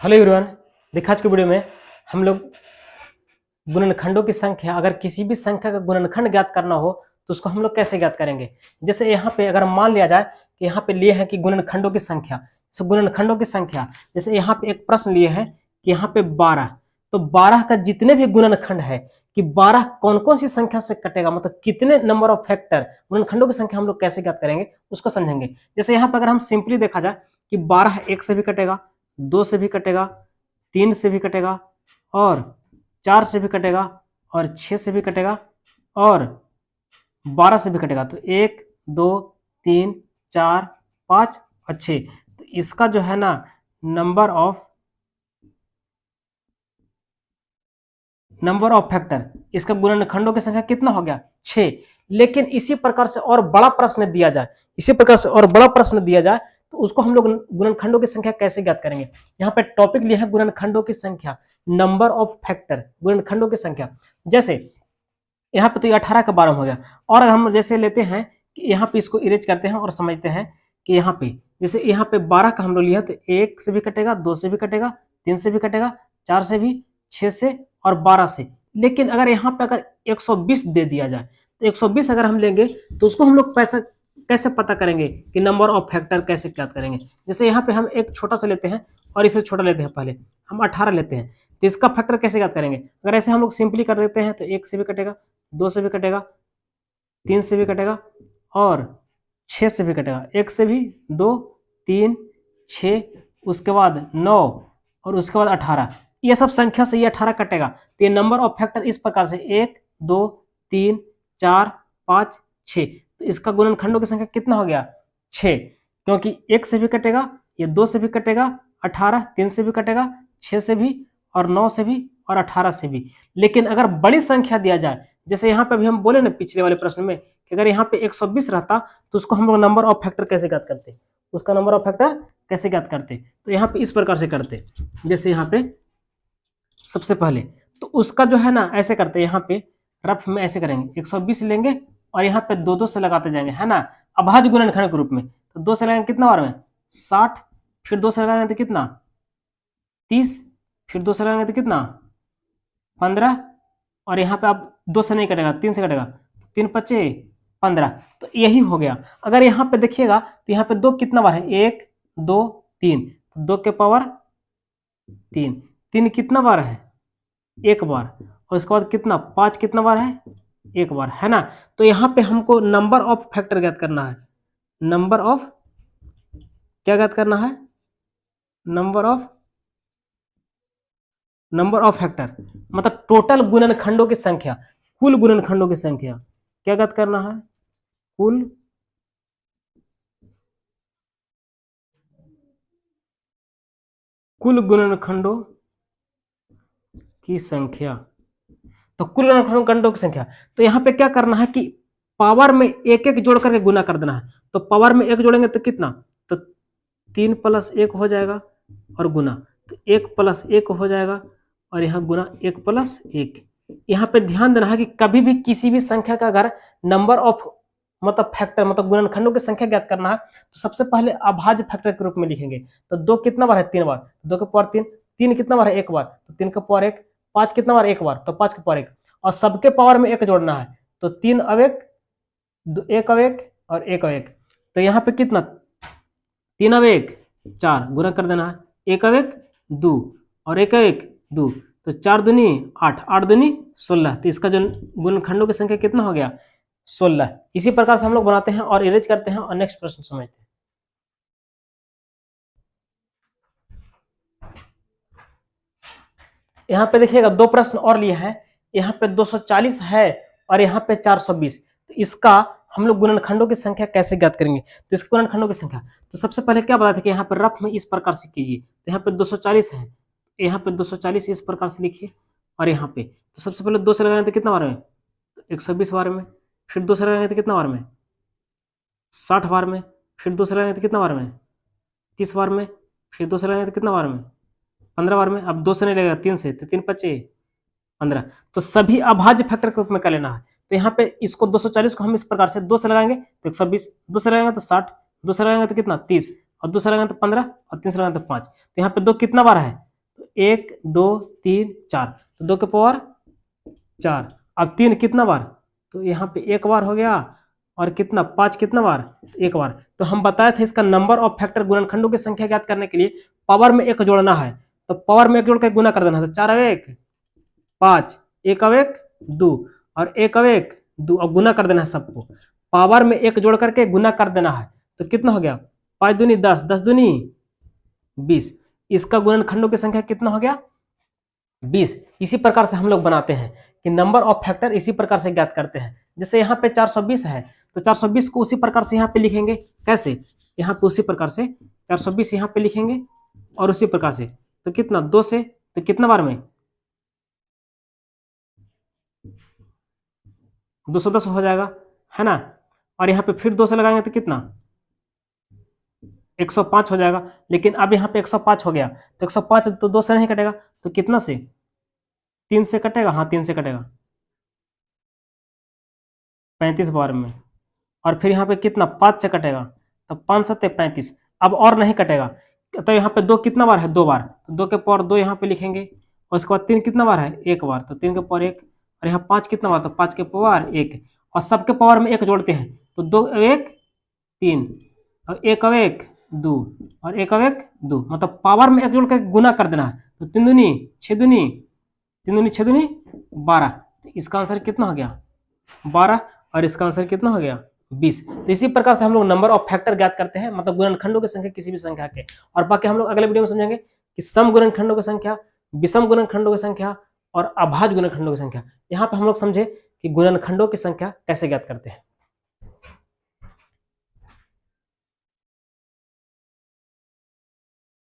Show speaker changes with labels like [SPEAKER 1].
[SPEAKER 1] Hello everyone, देखा आज की वीडियो में हम लोग गुणनखंडों की संख्या, अगर किसी भी संख्या का गुणनखंड ज्ञात करना हो तो उसको हम लोग कैसे ज्ञात करेंगे। जैसे यहाँ पे अगर मान लिया जाए कि यहाँ पे लिए है कि गुणनखंडों की संख्या, गुणनखंडों की संख्या, जैसे यहाँ पे एक प्रश्न लिए है कि यहाँ पे 12, तो 12 का जितने भी गुणनखंड है कि 12 कौन कौन सी संख्या से कटेगा, मतलब कितने नंबर ऑफ फैक्टर गुणनखंडों की संख्या हम लोग कैसे ज्ञात करेंगे उसको समझेंगे। जैसे यहाँ पे अगर हम सिंपली देखा जाए कि 12 1 से भी कटेगा, 2 से भी कटेगा, 3 से भी कटेगा और 4 से भी कटेगा और 6 से भी कटेगा और 12 से भी कटेगा। तो 1 2 3 4 5 और 6, तो इसका जो है ना नंबर ऑफ फैक्टर, इसका गुणनखंडों की संख्या कितना हो गया 6। लेकिन इसी प्रकार से और बड़ा प्रश्न दिया जाए, तो उसको हम लोग गुणनखंडों की संख्या कैसे ज्ञात करेंगे। यहाँ पे टॉपिक लिया है गुणनखंडों की संख्या, नंबर ऑफ फैक्टर, गुणनखंडों की संख्या। जैसे यहाँ पे तो ये 18 का 12 हो गया, और हम जैसे लेते हैं कि यहाँ पे इसको इरेज करते हैं और समझते हैं कि यहाँ पे जैसे यहाँ पे 12 का हम लोग लिया तो 1 से भी कटेगा, 2 से भी कटेगा, 3 से भी कटेगा, 4 से भी, 6 से और 12 से। लेकिन अगर यहाँ पे अगर 120 दे दिया जाए तो 120 अगर हम लेंगे तो उसको हम लोग पैसा कैसे पता करेंगे कि नंबर ऑफ फैक्टर कैसे ज्ञात करेंगे। जैसे यहाँ पे हम एक छोटा सा लेते हैं और इसे छोटा लेते हैं, पहले हम 18 लेते हैं, तो इसका फैक्टर कैसे ज्ञात करेंगे। अगर ऐसे हम लोग सिंपली कर देते हैं तो 1 से भी कटेगा, 2 से भी कटेगा, 3 से भी कटेगा और 6 से भी कटेगा। 1 से भी 2 3 6, उसके बाद 9 और उसके बाद 18, ये सब संख्या से ये 18 कटेगा। तो ये नंबर ऑफ फैक्टर इस प्रकार से 1 2 3 4 5 6, तो इसका गुणनखंडों की संख्या कितना हो गया 6, क्योंकि 1 से भी कटेगा, ये 2 से भी कटेगा, 18, 3 से भी कटेगा, 6 से भी और 9 से भी और 18 से भी। लेकिन अगर बड़ी संख्या दिया जाए, जैसे यहाँ पे भी हम बोले ना पिछले वाले प्रश्न में कि अगर यहाँ पे 120 रहता तो उसको हम लोग नंबर ऑफ फैक्टर कैसे ज्ञात करते, उसका नंबर ऑफ फैक्टर कैसे ज्ञात करते। तो यहाँ पे इस प्रकार से करते, जैसे यहाँ पे सबसे पहले तो उसका जो है ना ऐसे करते, यहाँ पे रफ में ऐसे करेंगे, 120 लेंगे और यहाँ पे 2 2 से लगाते जाएंगे, है ना, अभाज्य गुणनखंड के रूप में। तो 2 से लगाएंगे कितना बार में 60, फिर 2 से लगाएंगे तो कितना 30, फिर 2 से लगाएंगे तो कितना 15, और यहाँ पे आप 2 से नहीं कटेगा, 3 से कटेगा, 3 5 15, तो यही हो गया। अगर यहाँ पे देखिएगा तो यहाँ पे 2 कितना बार है 1 2 3, 2 के पावर 3, 3 कितना बार है 1 बार, और उसके बाद कितना 5 कितना बार है 1 बार, है ना। तो यहाँ पे हमको नंबर ऑफ फैक्टर ज्ञात करना है, नंबर ऑफ क्या ज्ञात करना है, नंबर ऑफ फैक्टर, मतलब टोटल गुणनखंडों की संख्या, कुल गुणनखंडों की संख्या क्या ज्ञात करना है, कुल गुणनखंडों की संख्या। तो कुल गुणनखंडों की संख्या, तो यहाँ पे क्या करना है कि पावर में एक एक जोड़ करके गुना कर देना है। तो पावर में 1 जोड़ेंगे तो कितना, तो 3 + 1 हो जाएगा और गुना, तो 1 + 1 हो जाएगा और यहाँ गुना 1 + 1। यहाँ पे ध्यान देना है कि कभी भी किसी भी संख्या का अगर नंबर ऑफ मतलब फैक्टर मतलब गुणनखंडों की संख्या ज्ञात करना है तो सबसे पहले अभाज्य फैक्टर के रूप में लिखेंगे। तो 2 कितना बार है 3 बार, 2 के पावर 3, 3 कितना बार है 1 बार, तो 3 के पावर 1, 5 कितना बार 1 बार, तो 5 के पावर 1, और सबके पावर में 1 जोड़ना है। तो 3 अब 1, 1 अब 1 और 1 अब 1, तो यहाँ पे कितना 3 अब 1 4, गुना कर देना है, 1 अब 1 2 और 1 अब 1 2, तो 4 दूनी 8, 8 दूनी 16, तो इसका जो गुणनखंडों की संख्या कितना हो गया 16। इसी प्रकार से हम लोग बनाते हैं और इरेज करते हैं और नेक्स्ट प्रश्न समझते हैं। यहाँ पे देखिएगा 2 प्रश्न और लिए हैं, यहाँ पे 240 है और यहाँ पे 420, तो इसका हम लोग गुणनखंडों की संख्या कैसे ज्ञात करेंगे। तो इसके गुणनखंडों की संख्या, तो सबसे पहले क्या बताते कि यहाँ पे रफ में इस प्रकार से कीजिए। तो यहाँ पे 240 है, यहाँ पे 240 इस प्रकार से लिखिए, और यहाँ पे तो सबसे पहले 2 से लगाएंगे तो कितना बार में 120 बार में, फिर 2 से लगाएंगे तो कितना बार में 60 बार में, फिर 2 से लगाएंगे तो कितना बार में 30 बार में, फिर 2 से लगाएंगे तो कितना बार में 15 बार में। अब 2 से नहीं लगेगा 3 से, तो 3 5 15, तो सभी अभाज्य फैक्टर के रूप में कर लेना है। तो यहाँ पे इसको 240 को हम इस प्रकार से 2 से लगाएंगे तो 120, 2 से लगाएंगे तो 60, 2 से लगाएंगे तो कितना 30, और 2 से लगाएंगे तो 15 और 3 से लगाएंगे तो 5, तो यहाँ पे 2 कितना बार है 1 2 3 4, तो 2 के पावर 4। अब 3 कितना बार, तो यहाँ पे एक बार हो गया, और कितना 5 कितना बार, एक बार। तो हम बताए थे इसका नंबर ऑफ फैक्टर गुणनखंडों की संख्या ज्ञात करने के लिए पावर में एक जोड़ना है, तो पावर में एक जोड़ कर गुना कर देना है। तो 4 अब 1 5, 1 अब 1 2, और 1 अब 1 2, अब गुना कर देना है सबको। पावर में एक जोड़ करके गुना कर देना है, तो कितना हो गया, 5 दूनी 10, 10 दूनी 20। इसका गुणनखंडों की संख्या कितना हो गया, 20। इसी प्रकार से हम लोग बनाते हैं कि नंबर ऑफ फैक्टर इसी प्रकार से ज्ञात करते हैं। जैसे यहाँ पे 420 है, तो 420 को उसी प्रकार से यहाँ पे लिखेंगे। कैसे, यहाँ पे उसी प्रकार से 420 यहाँ पे लिखेंगे, और उसी प्रकार से तो कितना 2 से, तो कितना बार में 210 हो जाएगा, है ना। और यहाँ पे फिर 2 से लगाएंगे तो कितना 105 हो जाएगा। लेकिन अब यहाँ पे 105 हो गया, तो 105 तो 2 से नहीं कटेगा, तो कितना से 3 से कटेगा, हाँ 3 से कटेगा 35 बार में। और फिर यहाँ पे कितना 5 से कटेगा, तो 5 सत्ते 35। अब और नहीं कटेगा, तो यहाँ पे 2 कितना बार है, 2 बार, तो 2 के पावर 2 यहाँ पे लिखेंगे। और उसके बाद 3 कितना बार है, 1 बार, तो 3 के पावर 1। और यहाँ 5 कितना बार, तो 5 के पावर 1। और सबके पावर में 1 जोड़ते हैं, तो 2 अब 1 3, और 1 अब 1 2, और 1 अब 1 2, मतलब पावर में 1 जोड़ कर गुना कर देना है। तो 3 दूनी 6 दूनी 3 दूनी 6 दूनी 12। तो इसका आंसर कितना हो गया 12, और इसका आंसर कितना हो गया 20। तो इसी प्रकार से हम लोग नंबर ऑफ फैक्टर ज्ञात करते हैं, मतलब गुणनखंडों की संख्या किसी भी संख्या के। और बाकी हम लोग अगले वीडियो में समझेंगे कि सम गुणनखंडों की संख्या, विषम गुणनखंडों की संख्या और अभाज्य गुणनखंडों की संख्या। यहाँ पे हम लोग समझे कि गुणनखंडों की संख्या कैसे ज्ञात करते हैं।